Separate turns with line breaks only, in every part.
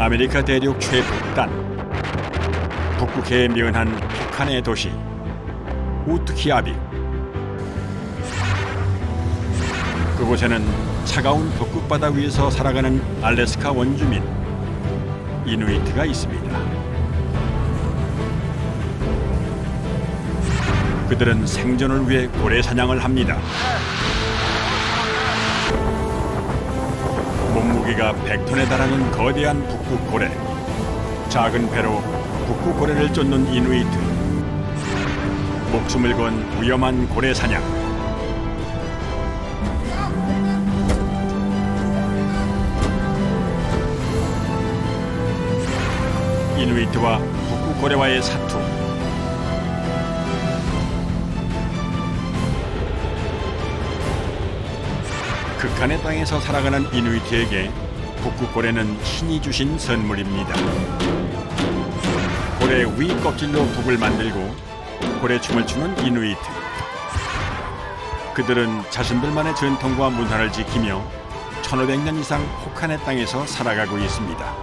아메리카 대륙 최북단 북극해에 면한 북한의 도시 우트키아빅. 그곳에는 차가운 북극바다 위에서 살아가는 알래스카 원주민 이누이트가 있습니다. 그들은 생존을 위해 고래 사냥을 합니다. 몸무게가 100톤에 달하는 거대한 북극 고래. 작은 배로 북극 고래를 쫓는 이누이트. 목숨을 건 위험한 고래 사냥. 이누이트와 북극 고래와의 사투. 극한의 땅에서 살아가는 이누이트에게 북극 고래는 신이 주신 선물입니다. 고래 위 껍질로 북을 만들고 고래춤을 추는 이누이트. 그들은 자신들만의 전통과 문화를 지키며 1500년 이상 혹한의 땅에서 살아가고 있습니다.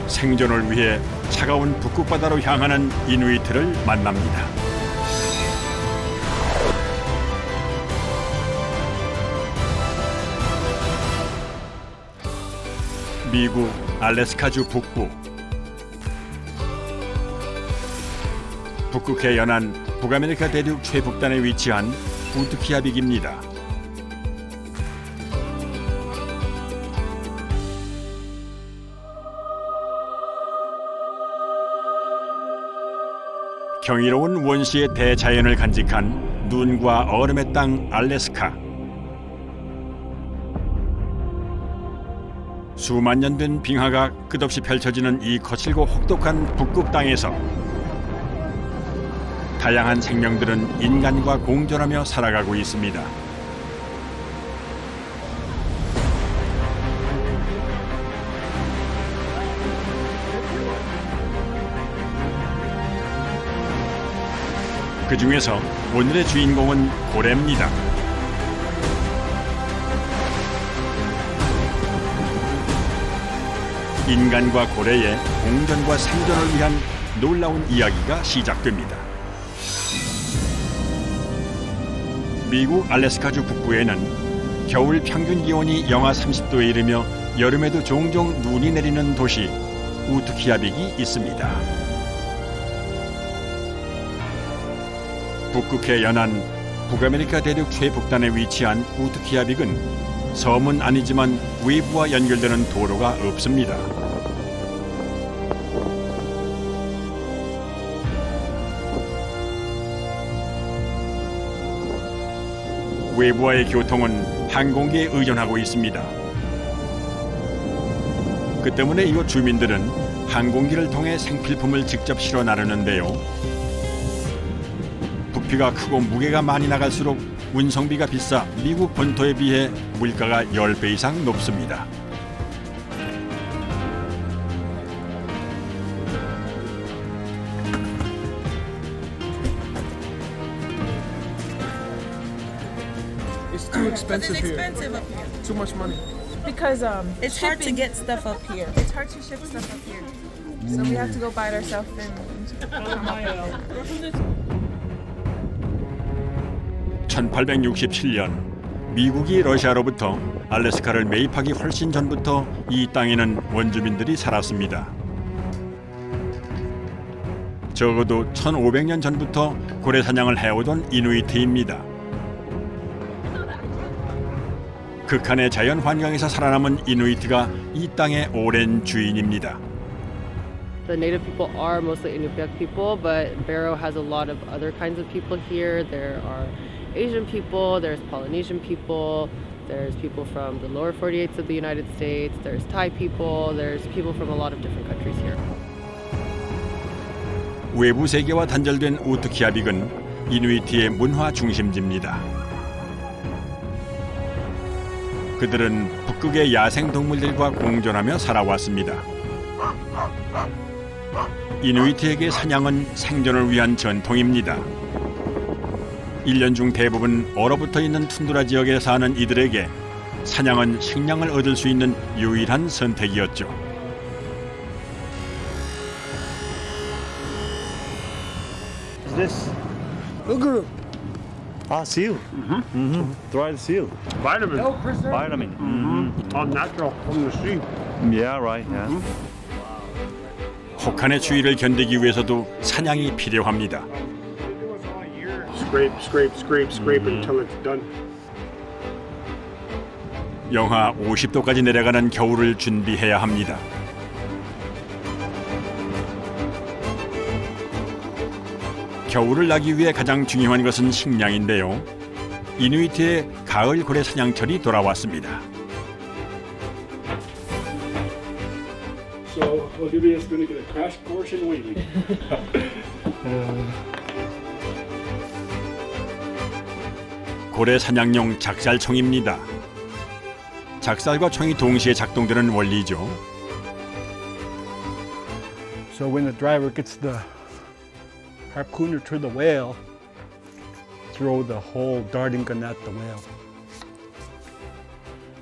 생존을 위해 차가운 북극바다로 향하는 이누이트를 만납니다. 미국 알래스카주 북부. 북극해 연안 북아메리카 대륙 최북단에 위치한 우트키아빅입니다. 경이로운 원시의 대자연을 간직한 눈과 얼음의 땅 알래스카. 수만 년 된 빙하가 끝없이 펼쳐지는 이 거칠고 혹독한 북극 땅에서 다양한 생명들은 인간과 공존하며 살아가고 있습니다. 그 중에서 오늘의 주인공은 고래입니다. 인간과 고래의 공존과 생존을 위한 놀라운 이야기가 시작됩니다. 미국 알래스카주 북부에는 겨울 평균 기온이 영하 30도에 이르며 여름에도 종종 눈이 내리는 도시 우트키아빅이 있습니다. 북극해 연안 북아메리카 대륙 최북단에 위치한 우트키아빅은 섬은 아니지만 외부와 연결되는 도로가 없습니다. 외부와의 교통은 항공기에 의존하고 있습니다. 그 때문에 이곳 주민들은 항공기를 통해 생필품을 직접 실어 나르는데요. 부피가 크고 무게가 많이 나갈수록 운송비가 비싸 미국 본토에 비해 물가가 10배 이상 높습니다.
It's too expensive
It's
here.
expensive up here.
Too much money.
Because
It's hard to get stuff up here.
it's hard to ship stuff up here, so we have to go buy it ourselves and come up with it.
1867년 미국이 러시아로부터 알래스카를 매입하기 훨씬 전부터 이 땅에는 원주민들이 살았습니다. 적어도 1500년 전부터 고래 사냥을 해오던 이누이트입니다. 극한의 자연 환경에서 살아남은 이누이트가 이 땅의 오랜 주인입니다.
The native people are mostly Inupiaq people, but Barrow has a lot of other kinds of people here. There are Asian people, there's Polynesian people, there's people from the lower 48s of the United States, there's Thai people, there's people from a lot of different countries here.
외부 세계와 단절된 우트키아빅은 이누이트의 문화 중심지입니다. 그들은 북극의 야생 동물들과 공존하며 살아왔습니다. 이누이트에게 사냥은 생존을 위한 전통입니다. 1년 중 대부분 얼어붙어 있는 툰드라 지역에 사는 이들에게 사냥은 식량을 얻을 수 있는 유일한 선택이었죠.
Is this?
Uguru.
Seal. Dried seal.
Vitamin.
Vitamin.
All natural from the sea.
Yeah, right. Yeah.
혹한의 추위를 견디기 위해서도 사냥이 필요합니다.
Scrape, scrape, scrape, scrape until it's done.
영하 50도까지 내려가는 겨울을 준비해야 합니다. 겨울을 나기 위해 가장 중요한 것은 식량인데요. 이누이트의 가을 고래 사냥철이 돌아왔습니다.
So Olivia's going to get a crash course in whaling.
고래 사냥용 작살총입니다. 작살과 총이 동시에 작동되는 원리죠.
So when the driver gets the harpooner to the whale, throw the whole darting gun at the whale.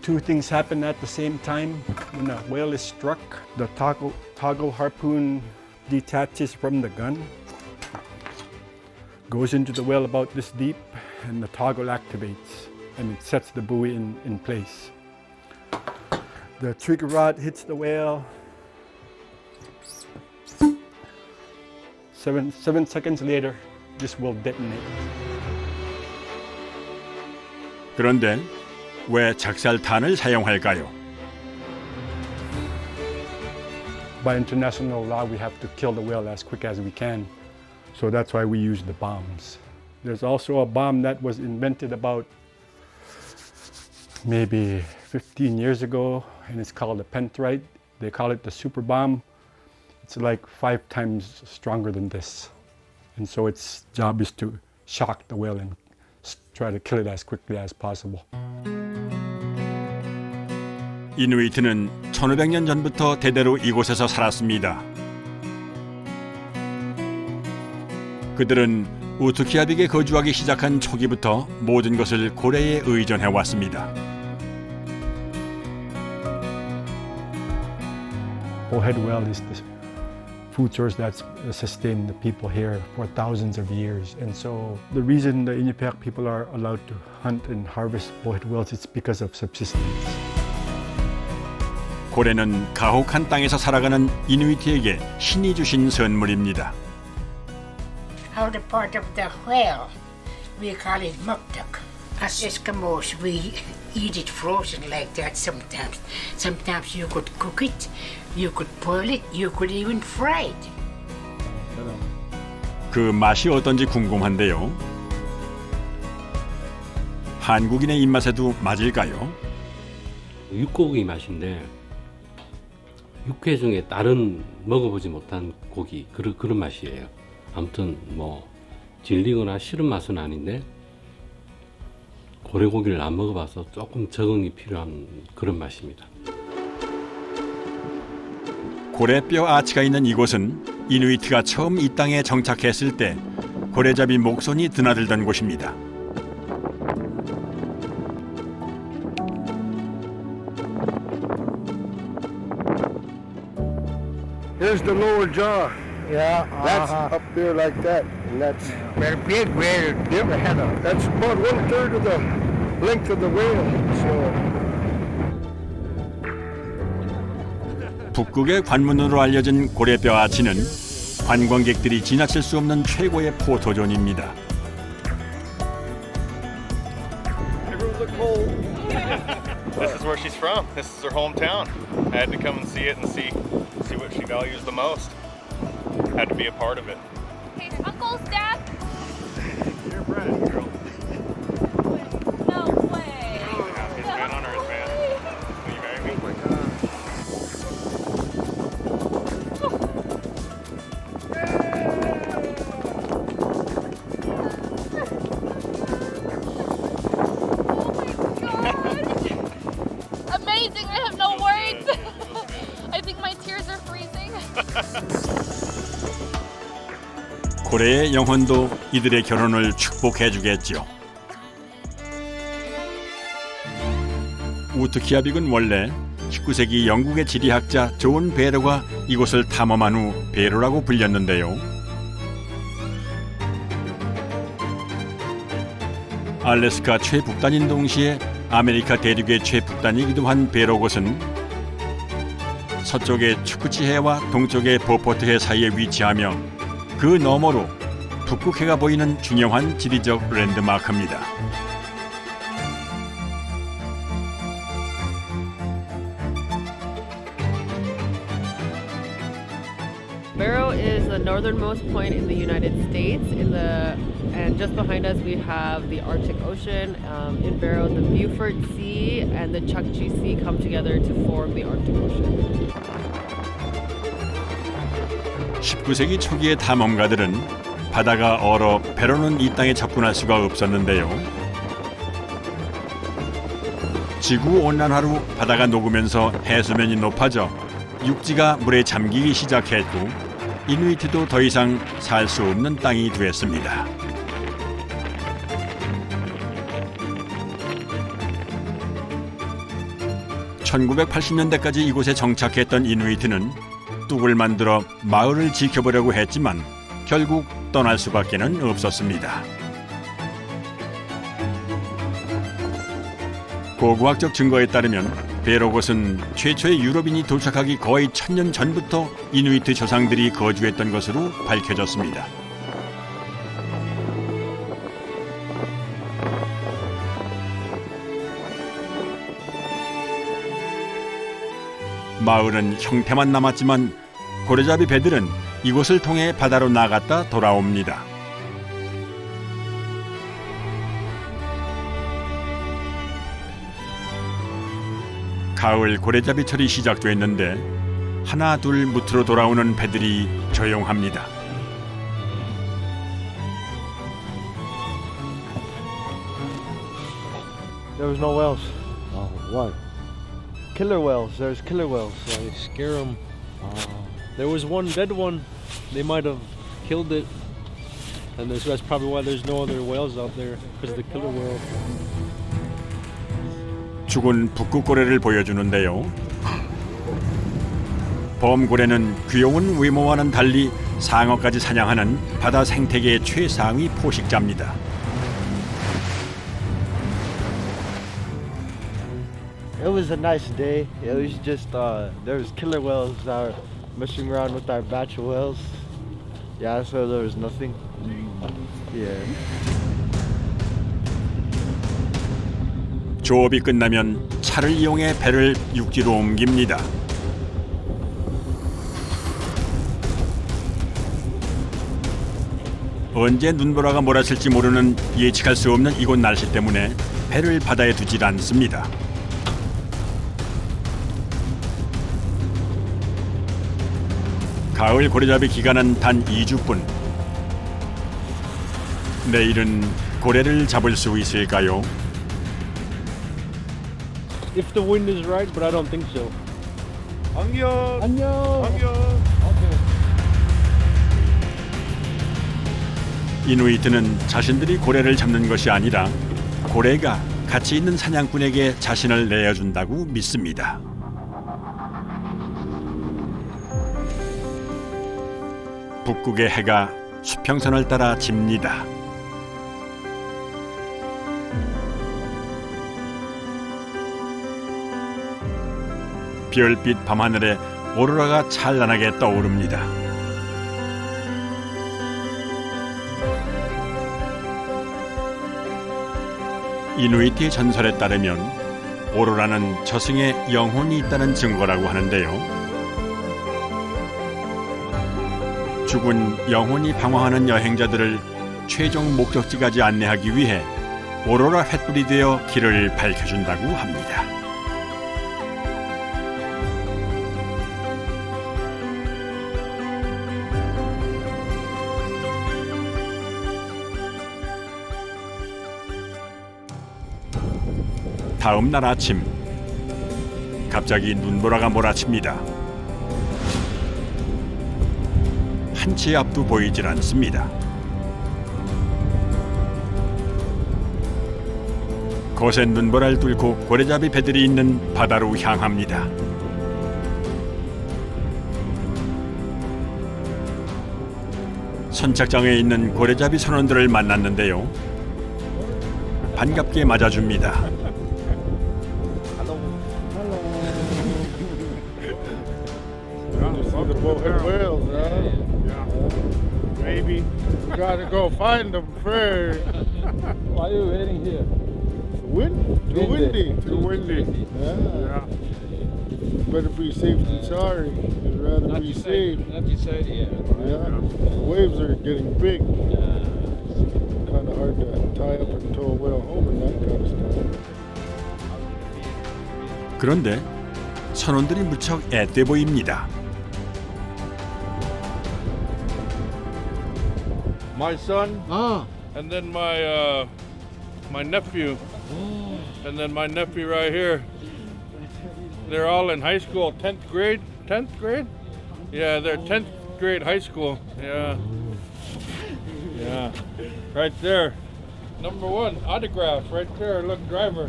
Two things happen at the same time. When the whale is struck, the toggle harpoon detaches from the gun, goes into the whale about this deep, and the toggle activates, and it sets the buoy in place. The trigger rod hits the whale. 7 seconds later, this will detonate.
그런데 왜 작살탄을 사용할까요?
By international law, we have to kill the whale as quick as we can. So that's why we use the bombs. There's also a bomb that was invented about maybe 15 years ago, and it's called a pentrite. They call it the super bomb. It's like 5 times stronger than this. And so its job is to shock the whale and try to kill it as quickly as possible.
이누이트는 1500년 전부터 대대로 이곳에서 살았습니다. 그들은 우투키아빅에 거주하기 시작한 초기부터 모든 것을 고래에 의존해 왔습니다.
Bullhead whale is the food source that's sustained the people here for thousands of years. And so the reason the Inupiaq people are allowed to hunt and harvest bullhead whales is because of subsistence.
고래는 가혹한 땅에서 살아가는 이누이트에게 신이 주신 선물입니다.
Outer part of the whale, we call it muktuk. As Eskimos, we eat it frozen like that sometimes. Sometimes you could cook it, you could boil it, you could even fry it.
그 맛이 어떤지 궁금한데요. 한국인의 입맛에도 맞을까요?
육고기 맛인데 육회 중에 다른 먹어보지 못한 고기 그런 맛이에요. 아무튼 뭐 질리거나 싫은 맛은 아닌데 고래고기를 안 먹어봐서 조금 적응이 필요한 그런 맛입니다.
고래뼈 아치가 있는 이곳은 이누이트가 처음 이 땅에 정착했을 때 고래잡이 목손이 드나들던 곳입니다.
Here's the lower jaw. Yeah. That's up there like that. And that's very big whale. Yep. That's about 1/3 of the length of the whale. So
북극의 관문으로 알려진 고래뼈 아치는 관광객들이 지나칠 수 없는 최고의 포토존입니다.
This is where she's from. This is her hometown. I had to come and see it and see what she values the most. Had to be a part of it.
Hey, Uncle, Dad.
You're Brad, girl.
No way.
Happiest man on earth, man. Will you marry me? Oh my God.
Amazing. I have no words. I think my tears are freezing.
고래의 영혼도 이들의 결혼을 축복해 주겠죠. 우트키아빅은 원래 19세기 영국의 지리학자 존 베로가 이곳을 탐험한 후 베로라고 불렸는데요. 알래스카 최북단인 동시에 아메리카 대륙의 최북단이기도 한 베로곳은 서쪽의 추쿠치해와 동쪽의 보포트해 사이에 위치하며 그 너머로 북극해가 보이는 중요한 지리적 랜드마크입니다.
Barrow is the northernmost point in the United States. And just behind us we have the Arctic Ocean. In Barrow, the Beaufort Sea and the Chukchi Sea come together to form the Arctic Ocean.
19세기 초기의 탐험가들은 바다가 얼어 배로는 이 땅에 접근할 수가 없었는데요. 지구 온난화로 바다가 녹으면서 해수면이 높아져 육지가 물에 잠기기 시작했고 이누이트도 더 이상 살 수 없는 땅이 되었습니다. (1980년대까지) 이곳에 정착했던 이누이트는 뚝을 만들어 마을을 지켜보려고 했지만 결국 떠날 수밖에는 없었습니다. 고고학적 증거에 따르면 베로곳은 최초의 유럽인이 도착하기 거의 1000년 전부터 이누이트 조상들이 거주했던 것으로 밝혀졌습니다. 마을은 형태만 남았지만 고래잡이 배들은 이곳을 통해 바다로 나갔다 돌아옵니다. 가을 고래잡이철이 시작됐는데 하나 둘 무트로 돌아오는 배들이 조용합니다.
There was no whales. Oh, what? Killer whales. There's killer whales. They scare them. There was one dead one. They might have killed it. And that's probably why there's no other whales out there, because of the killer whale.
죽은 북극고래를 보여주는데요. 범고래는 귀여운 외모와는 달리 상어까지 사냥하는 바다 생태계의 최상위 포식자입니다.
It was a nice day. It was just there was killer whales that were messing around with our batch of whales. Yeah, so there was nothing. Yeah.
조업이 끝나면 차를 이용해 배를 육지로 옮깁니다. 언제 눈보라가 몰아칠지 모르는 예측할 수 없는 이곳 날씨 때문에 배를 바다에 두질 않습니다. 가을 고래잡이 기간은 단 2주뿐. 내일은 고래를 잡을 수 있을까요?
If the wind is right, but I don't think so.
안녕.
안녕.
안녕.
이누이트는 자신들이 고래를 잡는 것이 아니라 고래가 가치 있는 사냥꾼에게 자신을 내어준다고 믿습니다. 북극의 해가 수평선을 따라 집니다. 별빛 밤하늘에 오로라가 찬란하게 떠오릅니다. 이누이트의 전설에 따르면 오로라는 저승에 영혼이 있다는 증거라고 하는데요. 죽은 영혼이 방황하는 여행자들을 최종 목적지까지 안내하기 위해 오로라 횃불이 되어 길을 밝혀준다고 합니다. 다음 날 아침, 갑자기 눈보라가 몰아칩니다. 한 치 앞도 보이질 않습니다. 거센 눈보라를 뚫고 고래잡이 배들이 있는 바다로 향합니다. 선착장에 있는 고래잡이 선원들을 만났는데요. 반갑게 맞아줍니다.
See the bowhead whales, right? Yeah. Maybe. We gotta go find them first.
Why are you waiting here?
Too windy. Too windy. Yeah. Better be safe than sorry. I'd rather be safe.
Not you said, yeah.
Yeah. The waves are getting big. Kind of hard to tie up and tow a whale home and that kind of stuff.
그런데 선원들이 무척 앳돼 보입니다.
My son, and then my nephew, and then my nephew right here. They're all in high school, 10th grade. 10th grade? Yeah, they're 10th grade high school. Yeah. Yeah. Right there. Number 1, autograph right there. Look, driver.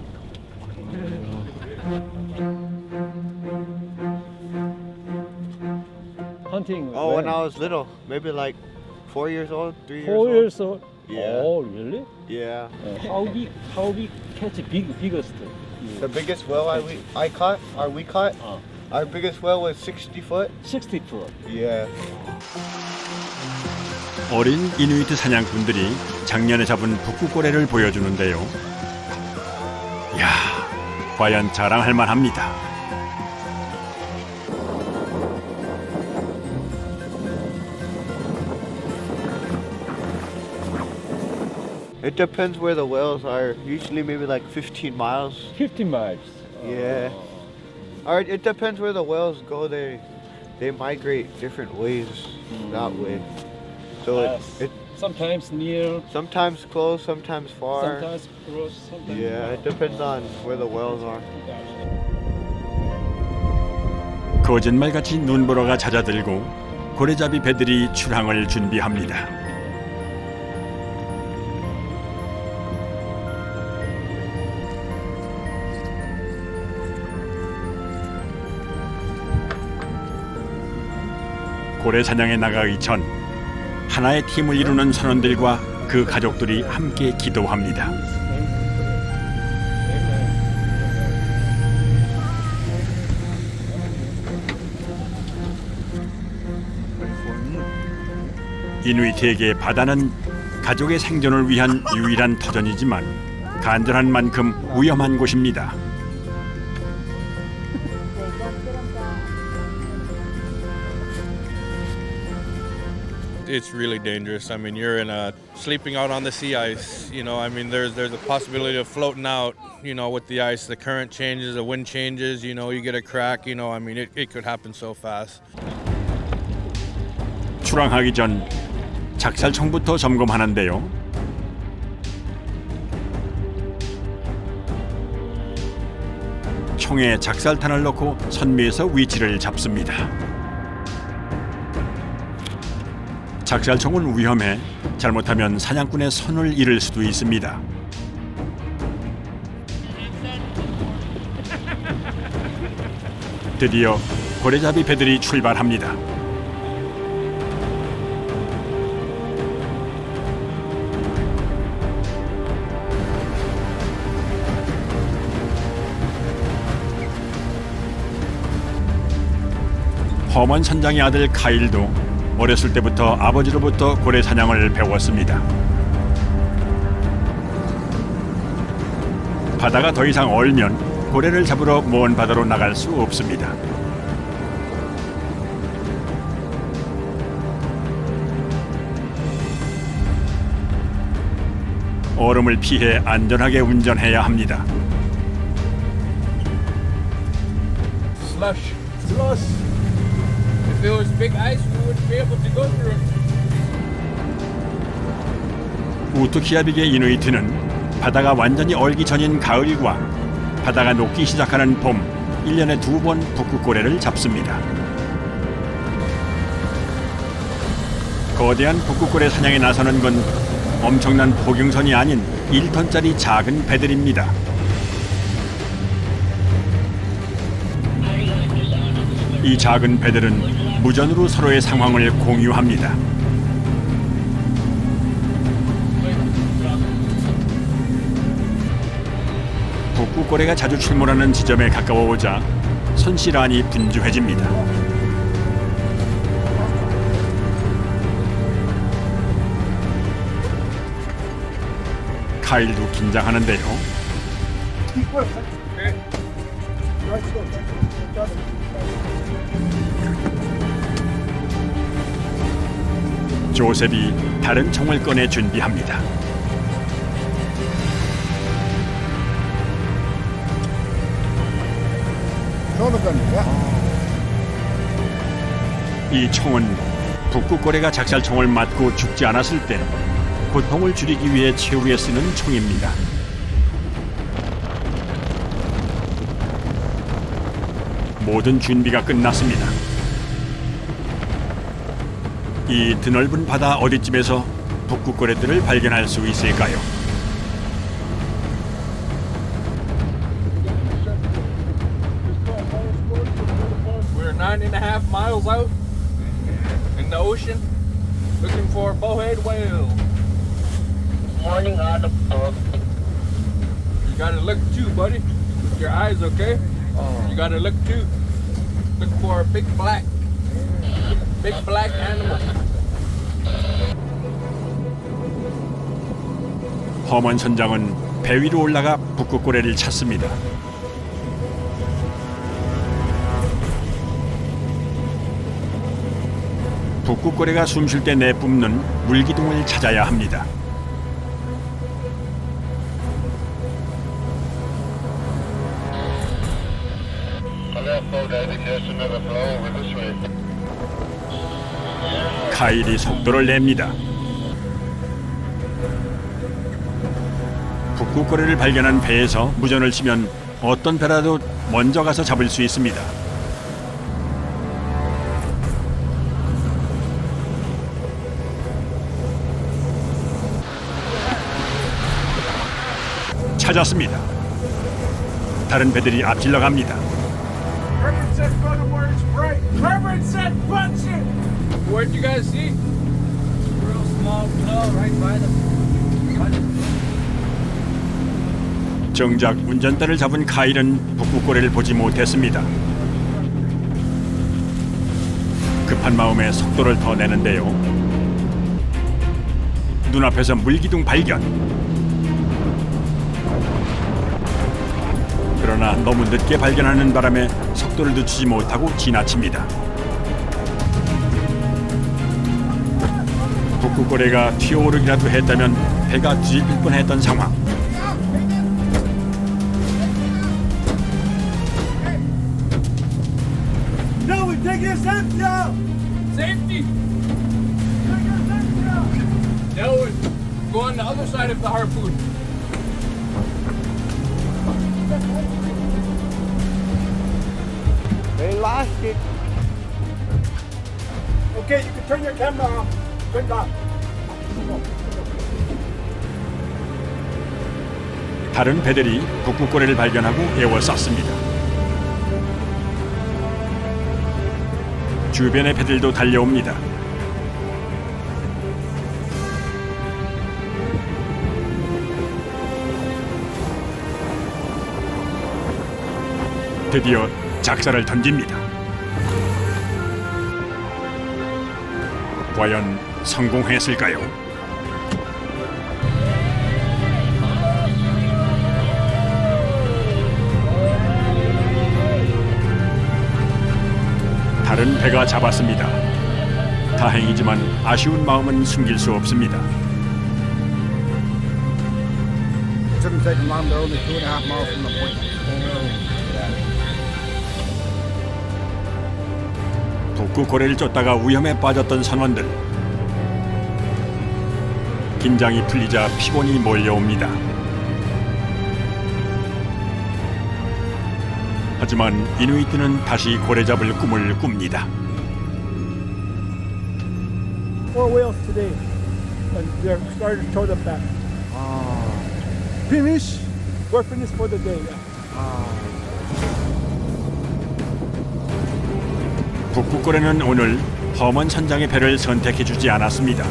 Hunting.
Oh, when I was little, maybe like 4 years old, 3 years
4
old.
years old.
Yeah.
Oh, really?
Yeah.
How big catch biggest?
The biggest whale we caught, our biggest whale was 60 foot.
60 foot.
Yeah.
어린 이누이트 사냥꾼들이 작년에 잡은 북극고래를 보여주는데요. 이야, 과연 자랑할 만합니다.
It depends where the whales are. Usually maybe like 15 miles.
15 miles.
Yeah. Or it depends where the whales go. They migrate different ways that way. So it
sometimes near,
sometimes close, sometimes far.
sometimes close, sometimes
Yeah, it depends on where the whales are.
거짓말같이 눈보라가 잦아들고 고래잡이 배들이 출항을 준비합니다. 고래 사냥에 나가기 전 하나의 팀을 이루는 선원들과 그 가족들이 함께 기도합니다. 이누이트에게 바다는 가족의 생존을 위한 유일한 터전이지만 간절한 만큼 위험한 곳입니다.
It's really dangerous. I mean, you're sleeping out on the sea ice. You know, I mean, there's a possibility of floating out. You know, with the ice, the current changes, the wind changes. You know, you get a crack. You know, I mean, it could happen so fast.
출항하기 전 작살총부터 점검하는데요. 총에 작살탄을 넣고 선미에서 위치를 잡습니다. 작살총은 위험해 잘못하면 사냥꾼의 손을 잃을 수도 있습니다. 드디어 고래잡이 배들이 출발합니다. 험한 선장의 아들 카일도 어렸을 때부터 아버지로부터 고래 사냥을 배웠습니다. 바다가 더 이상 얼면 고래를 잡으러 먼 바다로 나갈 수 없습니다. 얼음을 피해 안전하게 운전해야 합니다.
Slush. If there was big ice, we wouldn't be able to go through it.
우투키아빅의 이누이트는 바다가 완전히 얼기 전인 가을과 바다가 녹기 시작하는 봄 1년에 2번 북극고래를 잡습니다. 거대한 북극고래 사냥에 나서는 건 엄청난 포경선이 아닌 1톤짜리 작은 배들입니다. 이 작은 배들은 무전으로 서로의 상황을 공유합니다. 북극고래가 자주 출몰하는 지점에 가까워오자 선실안이 분주해집니다. 카일도 긴장하는데요. 조셉이 다른 총을 꺼내 준비합니다. 이 총은 북극고래가 작살총을 맞고 죽지 않았을 때 고통을 줄이기 위해 최후에 쓰는 총입니다. 모든 준비가 끝났습니다. 이 드넓은 바다 어디쯤에서 북극고래들을 발견할 수 있을까요?
We're 9.5 miles out in the ocean looking for a bowhead whale. Morning on the boat. You gotta look too, buddy. Your eyes, okay? You gotta look too. Look for a big black animal.
허먼 선장은 배 위로 올라가 북극고래를 찾습니다. 북극고래가 숨 쉴 때 내뿜는 물기둥을 찾아야 합니다. 카일이 속도를 냅니다. 북극고래를 발견한 배에서 무전을 치면 어떤 배라도 먼저 가서 잡을 수 있습니다. 찾았습니다. 다른 배들이 앞질러 갑니다.
Where'd you guys see? Real small blow right by the.
정작 운전대를 잡은 카일은 북극고래를 보지 못했습니다. 급한 마음에 속도를 더 내는데요. 눈앞에서 물기둥 발견. 그러나 너무 늦게 발견하는 바람에 속도를 늦추지 못하고 지나칩니다. 북극고래가 튀어오르기라도 했다면 배가 뒤집힐 뻔했던 상황.
Safety! No, go on the other side of the harpoon.
They lost it. Okay, you can turn your camera off. Good job.
다른 배들이 북극고래를 발견하고 에워쌌습니다. 주변의 배들도 달려옵니다. 드디어 작사를 던집니다. 과연 성공했을까요? 다른 배가 잡았습니다. 다행이지만 아쉬운 마음은 숨길 수 없습니다.
Shouldn't take them long. They're only 2.5 miles from the point.
북극고래를 쫓다가 위험에 빠졌던 선원들. 긴장이 풀리자 피곤이 몰려옵니다. 하지만 이누이트는 다시 고래 잡을 꿈을 꿉니다.
4 whales today, and they're starting to tow them back. Finish? We're finished for the day. Yeah.
북극고래는 오늘 험한 선장의 배를 선택해주지 않았습니다.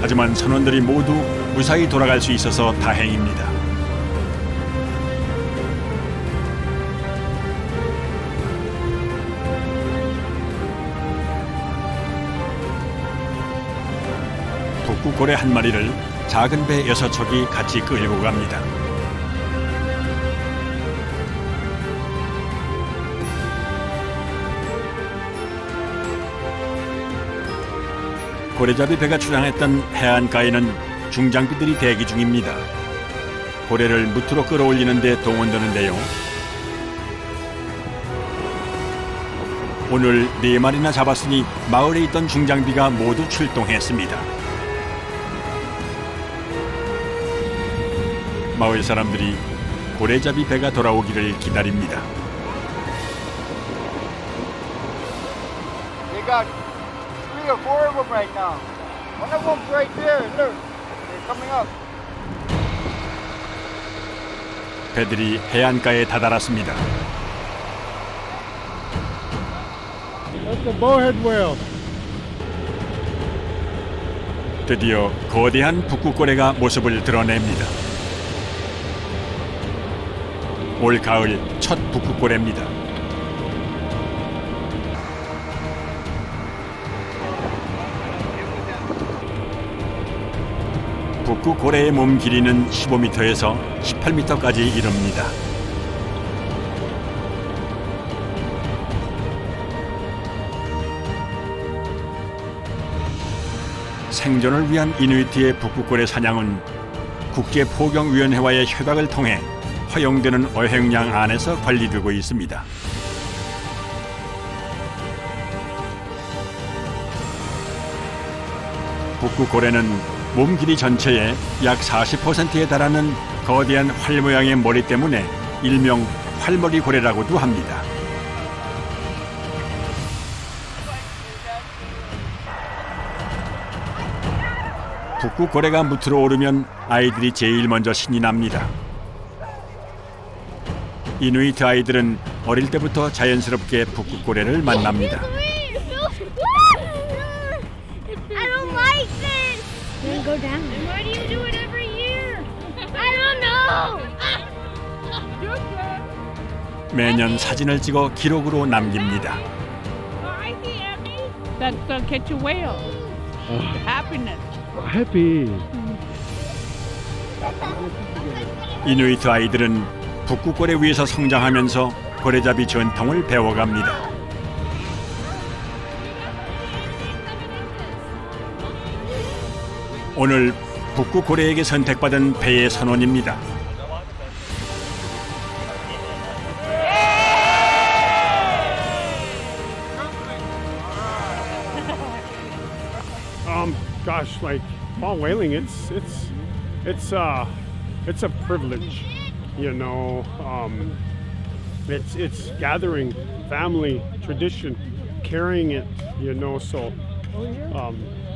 하지만 선원들이 모두 무사히 돌아갈 수 있어서 다행입니다. 북극고래 한 마리를 작은 배 6척이 같이 끌고 갑니다. 고래잡이 배가 출항했던 해안가에는 중장비들이 대기 중입니다. 고래를 무트로 끌어올리는 데 동원되는데요. 오늘 4마리나 잡았으니 마을에 있던 중장비가 모두 출동했습니다. 마을 사람들이 고래잡이 배가 돌아오기를 기다립니다.
They got 3 or 4 of them right now. One of them's right there. Look, they're coming up.
배들이 해안가에 다다랐습니다.
That's the bowhead whale.
드디어 거대한 북극고래가 모습을 드러냅니다. 올 가을 첫 북극고래입니다. 북극고래의 몸 길이는 15m에서 18m까지 이릅니다. 생존을 위한 이누이트의 북극고래 사냥은 국제포경위원회와의 협약을 통해 허용되는 어획량 안에서 관리되고 있습니다. 북극고래는 몸 길이 전체의 약 40%에 달하는 거대한 활 모양의 머리 때문에 일명 활머리 고래라고도 합니다. 북극고래가 무트로 오르면 아이들이 제일 먼저 신이 납니다. 이누이트 아이들은 어릴 때부터 자연스럽게 북극고래를 만납니다.
I don't like this. Then go down. Why do you do it every year? I don't know.
매년 사진을 찍어 기록으로 남깁니다.
That's catch a whale. Happiness.
Happy.
이누이트 아이들은 북극고래 위에서 성장하면서 고래잡이 전통을 배워갑니다. 오늘 북극고래에게 선택받은 배의 선원입니다.
Gosh, like while whaling, it's a privilege, you know. It's gathering family tradition, carrying it, you know. So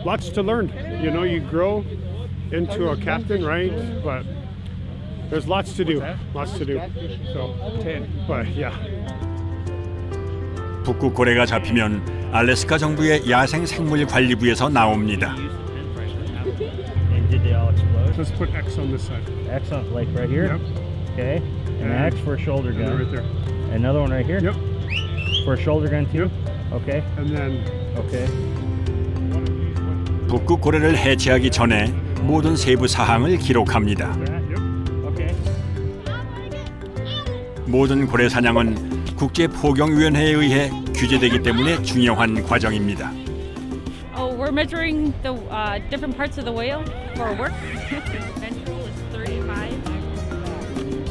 lots to learn. You know, you grow into a captain, right? But there's lots to do. So, but yeah.
북극고래가 잡히면 알래스카 정부의 야생생물관리부에서 나옵니다.
Did they all explode? Let's put X on this side.
X on, like right here?
Yep.
Okay. And X for a shoulder gun.
Right there.
Another one right here?
Yep.
For a shoulder gun too?
Yep.
Okay.
And then.
Okay.
북극고래를 해체하기 전에 모든 세부 사항을 기록합니다.
Okay.
모든 고래 사냥은 국제포경위원회에 의해 규제되기 때문에 중요한 과정입니다.
Oh, we're measuring the different parts of the whale for work. Ventral is 35.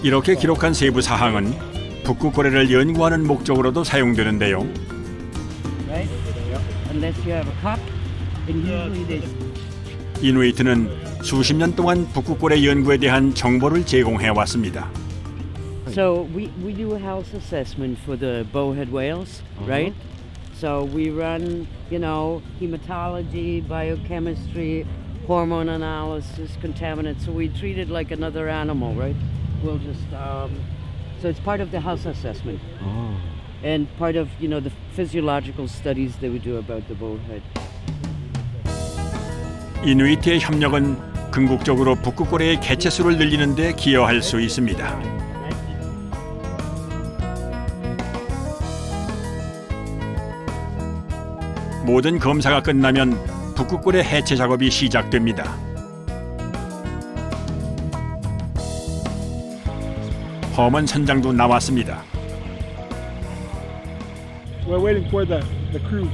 이렇게 기록한 세부 사항은 북극고래를 연구하는 목적으로도 사용되는데요.
Right? Unless you have a cup, and usually there's
이누이트는 수십 년 동안 북극고래 연구에 대한 정보를 제공해 왔습니다.
So we do a health assessment for the bowhead whales, right? So we run, you know, hematology, biochemistry, hormone analysis, contaminants. So we treat it like another animal, right? We'll just So it's part of the health assessment.
아.
And part of, you know, the physiological studies that we do about the bowhead.
이누이트의 협력은 궁극적으로 북극고래의 개체 수를 늘리는 데 기여할 수 있습니다. 모든 검사가 끝나면 북극고래 해체 작업이 시작됩니다. 허먼 선장도 나왔습니다.
We're waiting for the crew.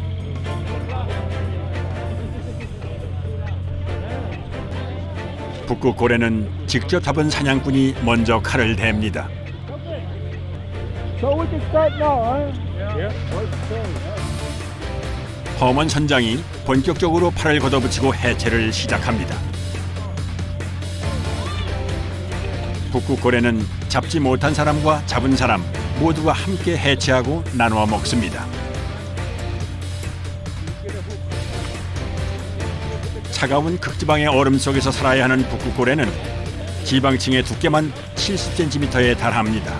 북극고래는 직접 잡은 사냥꾼이 먼저 칼을 댑니다.
So we can start now, huh? Yeah.
허먼 선장이 본격적으로 팔을 걷어붙이고 해체를 시작합니다. 북극고래는 잡지 못한 사람과 잡은 사람 모두가 함께 해체하고 나누어 먹습니다. 차가운 극지방의 얼음 속에서 살아야 하는 북극고래는 지방층의 두께만 70cm에 달합니다.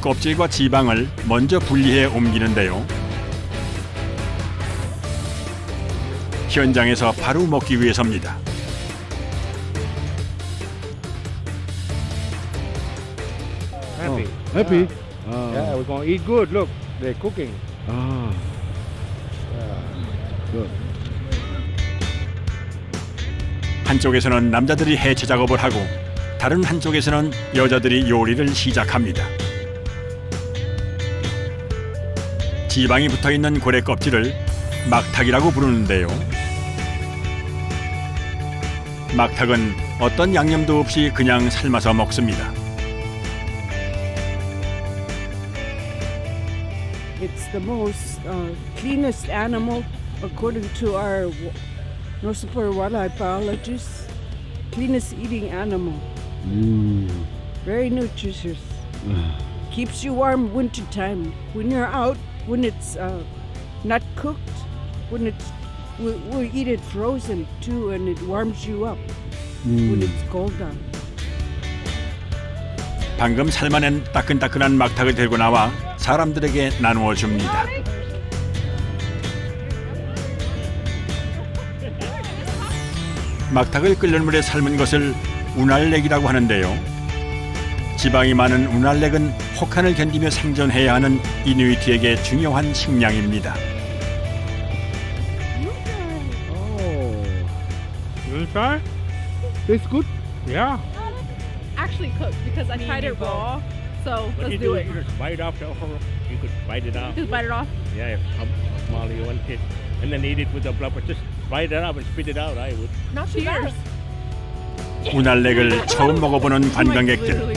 껍질과 지방을 먼저 분리해 옮기는데요. 현장에서 바로 먹기 위해서입니다.
Happy.
Happy?
Yeah, we're gonna eat good. Look, they're cooking.
아. Good.
한쪽에서는 남자들이 해체 작업을 하고 다른 한쪽에서는 여자들이 요리를 시작합니다. 지방이 붙어있는 고래 껍질을 막탁이라고 부르는데요. 막탁은 어떤 양념도 없이 그냥 삶아서 먹습니다.
It's the most cleanest animal according to our Nosapur wildlife biologists. Cleanest eating animal. Very nutritious. Keeps you warm winter time. When you're out, when it's not cooked, when it's we eat it frozen too, and it warms you up when it's cold out.
방금 삶아낸 따끈따끈한 막탁을 들고 나와 사람들에게 나누어 줍니다. 막탁을 끓는 물에 삶은 것을 운알렉이라고 하는데요. 지방이 많은 운알렉은 혹한을 견디며 생존해야 하는 이누이트에게 중요한 식량입니다.
You want to try? Tastes good? Yeah.
Actually cooked because I tried it raw. So let's do it.
You just bite off the whole. You could bite it off.
Just bite it off.
Yeah, how small you want it, and then eat it with the blubber. Just bite it up and spit it out. I would.
Not too bad.
운알렉을 처음 먹어보는 관광객들.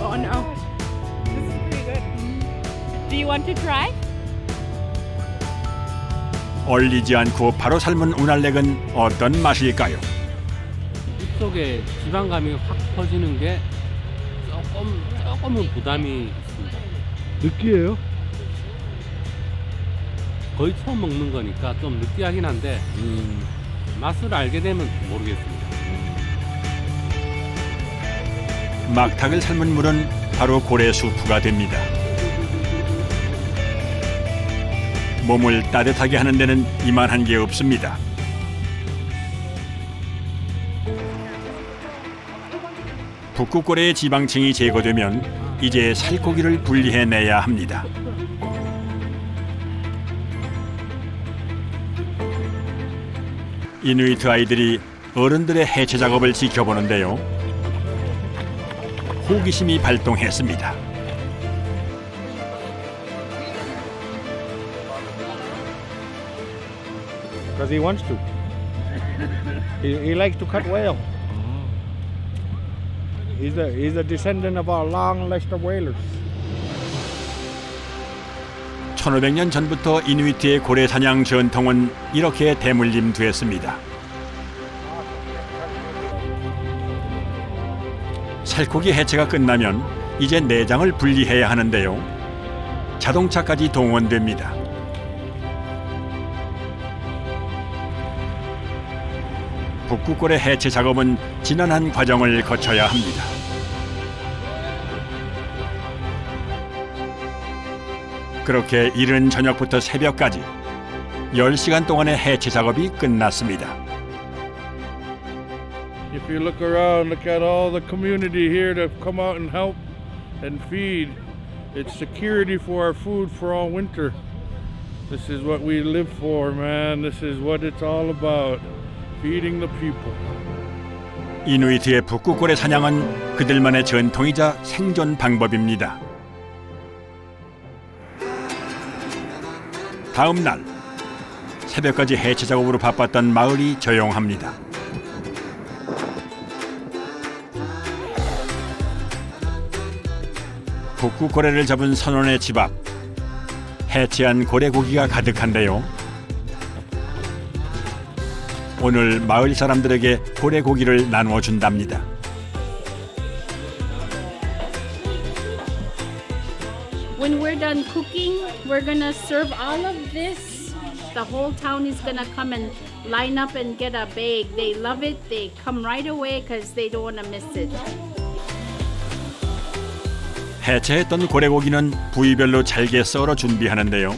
Oh no. This is pretty good.
Do you want to try?
얼리지 않고 바로 삶은 운알렉은 어떤 맛일까요?
입속에 지방감이 확 퍼지는 게 조금은 부담이 있습니다.
느끼해요?
거의 처음 먹는 거니까 좀 느끼하긴 한데 맛을 알게 되면 모르겠습니다.
막탁을 삶은 물은 바로 고래 수프가 됩니다. 몸을 따뜻하게 하는 데는 이만한 게 없습니다. 북극고래의 지방층이 제거되면 이제 살코기를 분리해내야 합니다. 이누이트 아이들이 어른들의 해체 작업을 지켜보는데요. 호기심이 발동했습니다.
Because he wants to. He likes to cut whale. He's a descendant of our long list of whalers.
1500년 전부터 이누이트의 고래 사냥 전통은 이렇게 대물림됐습니다. 살코기 해체가 끝나면 이제 내장을 분리해야 하는데요. 자동차까지 동원됩니다. 북극고래 해체 작업은 지난한 과정을 거쳐야 합니다. 그렇게 이른 저녁부터 새벽까지 10시간 동안의 해체 작업이 끝났습니다.
If you look around, look at all the community here that come out and help and feed. It's security for our food for all winter. This is what we live for, man. This is what it's all about. Feeding the people.
이누이트의 북극고래 사냥은 그들만의 전통이자 생존 방법입니다. 다음 날 새벽까지 해체 작업으로 바빴던 마을이 조용합니다. 북극고래를 잡은 선원의 집 앞, 해체한 고래 고기가 가득한데요. 오늘 마을 사람들에게 고래 고기를 나누어 준답니다.
When we're done cooking, we're gonna serve all of this. The whole town is gonna come and line up and get a bag. They love it. They come right away because they don't want to miss it.
해체했던 고래 고기는 부위별로 잘게 썰어 준비하는데요.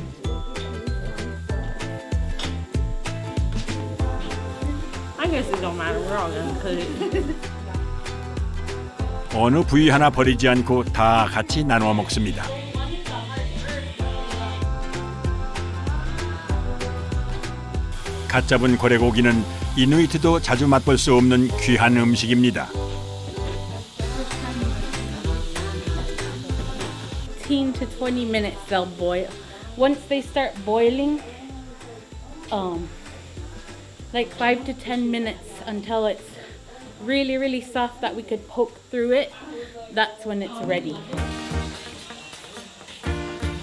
I guess it don't matter. We're all gonna cook it.
어느 부위 하나 버리지 않고 다 같이 나누어 먹습니다. 갓 잡은 고래 고기는 이누이트도 자주 맛볼 수 없는 귀한 음식입니다.
15 to 20 minutes they'll boil. Once they start boiling, like 5 to 10 minutes until it's really, really soft that we could poke through it, that's when it's ready.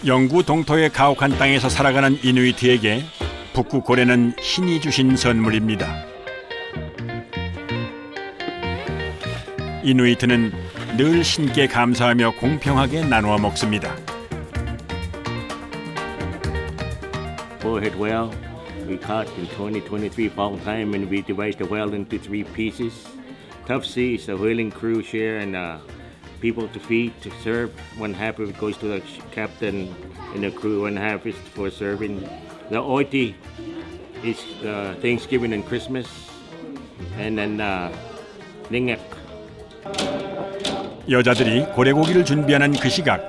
영구 동토의 가혹한 땅에서 살아가는 이누이트에게 북극고래는 신이 주신 선물입니다. 이누이트는 늘 신께 감사하며 공평하게 나누어 먹습니다.
Bowhead whale, we caught in 2023 fall time, and we divided the whale into 3 pieces. Tough Sea is the whaling crew share, and people to feed, to serve. 1/2 of it goes to the captain and the crew, 1/2 is for serving. The Oiti is Thanksgiving and Christmas, and then Ningek.
여자들이 고래고기를 준비하는 그 시각,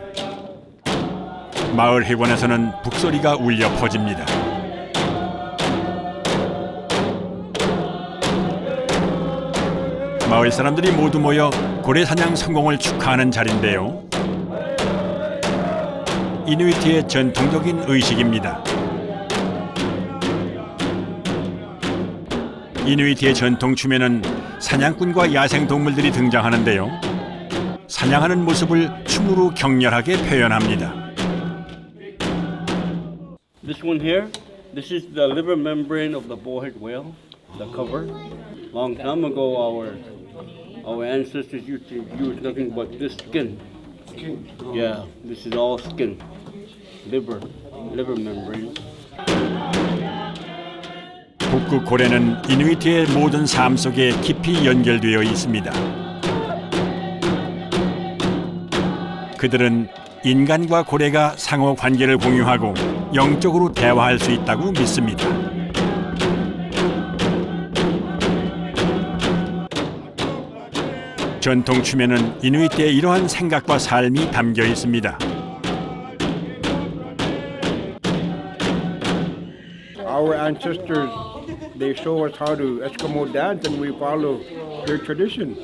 마을 해관에서는 북소리가 울려 퍼집니다. 마을 사람들이 모두 모여 고래 사냥 성공을 축하하는 자리인데요. 이누이트의 전통적인 의식입니다. 이누이트의 전통 춤에는 사냥꾼과 야생 동물들이 등장하는데요. 사냥하는 모습을 춤으로 격렬하게 표현합니다.
This one here, this is the liver membrane of the bowhead whale, the cover. Long time ago, our ancestors used to use nothing but this skin. Yeah, this is all skin, liver membrane.
북극고래는 이누이트의 모든 삶 속에 깊이 연결되어 있습니다. 그들은 인간과 고래가 상호 관계를 공유하고 영적으로 대화할 수 있다고 믿습니다. 전통 춤에는 이누이트의 이러한 생각과 삶이 담겨 있습니다.
Our ancestors, they show us how to Eskimo dance, and we follow their tradition.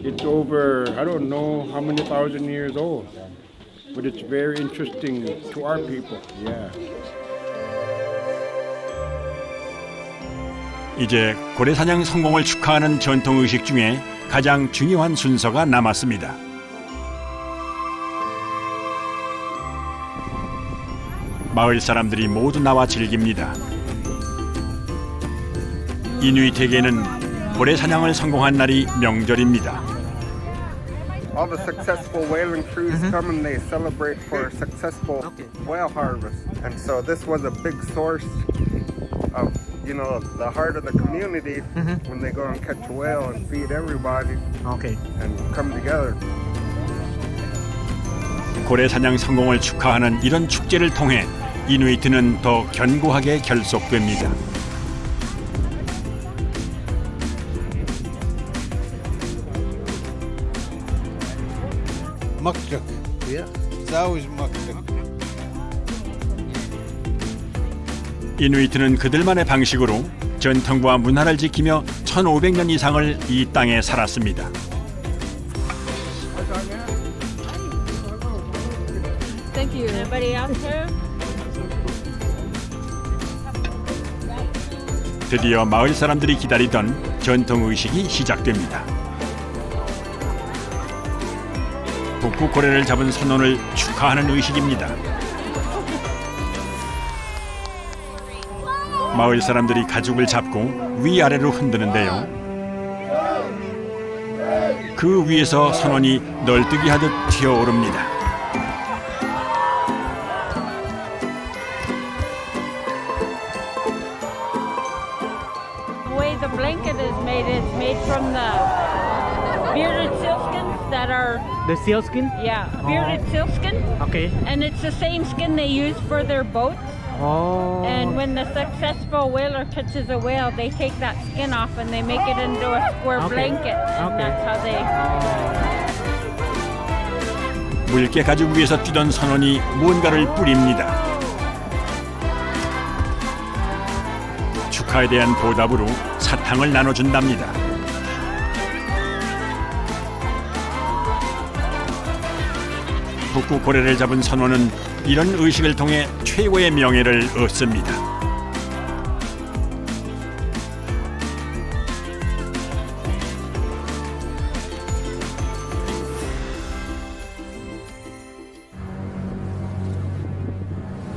It's over, I don't know how many thousand years old, but it's very interesting to our people. Yeah.
이제 고래 사냥 성공을 축하하는 전통 의식 중에 가장 중요한 순서가 남았습니다. 마을 사람들이 모두 나와 즐깁니다. 이누이트에게는 고래 사냥을 성공한 날이 명절입니다.
All the successful whaling crews come and they celebrate for successful whale harvest. And so this was a big source of you know, the heart of the community when they go and catch a whale and feed everybody.
Okay.
And come together.
고래 사냥 성공을 축하하는 이런 축제를 통해 이누이트는 더 견고하게 결속됩니다.
Maktuk. Yeah. It's always maktuk.
이누이트는 그들만의 방식으로 전통과 문화를 지키며 1500년 이상을 이 땅에 살았습니다.
Thank you. Anybody else here?
드디어 마을 사람들이 기다리던 전통 의식이 시작됩니다. 북극 고래를 잡은 선원을 축하하는 의식입니다. 마을 사람들이 가죽을 잡고 위아래로 흔드는데요. 그 위에서 선원이 널뛰기 하듯 튀어오릅니다.
The way the blanket is made from the bearded sealskins that are.
The sealskin?
Yeah, bearded sealskin.
Okay.
And it's the same skin they use for their boats.
Oh.
And when the successful whaler catches a whale, they take that skin off and they make it into a square blanket. And that's how they.
물개 가죽 위에서 뛰던 선원이 무언가를 뿌립니다. 축하에 대한 보답으로 사탕을 나눠준답니다. 북극 고래를 잡은 선원은 이런 의식을 통해 최고의 명예를 얻습니다.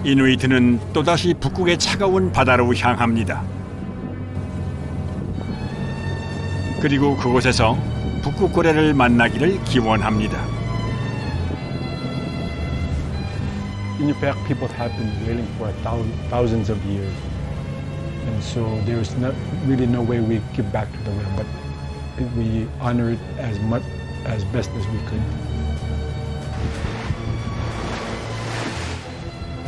이누이트는 또다시 북극의 차가운 바다로 향합니다. 그리고 그곳에서 북극 고래를 만나기를 기원합니다.
Inupiaq people have been whaling for thousands of years, and so there's really no way we give back to the whale, but we honor it as much as best as we could.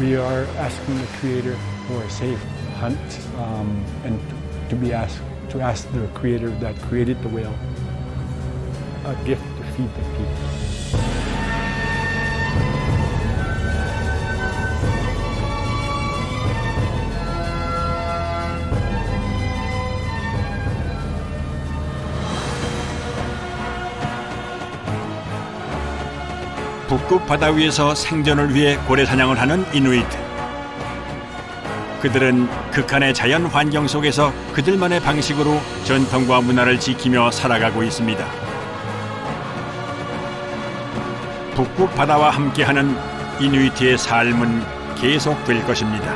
We are asking the Creator for a safe hunt, and to ask the Creator that created the whale a gift to feed the people.
북극 바다 위에서 생존을 위해 고래 사냥을 하는 이누이트. 그들은 극한의 자연 환경 속에서 그들만의 방식으로 전통과 문화를 지키며 살아가고 있습니다. 북극 바다와 함께하는 이누이트의 삶은 계속될 것입니다.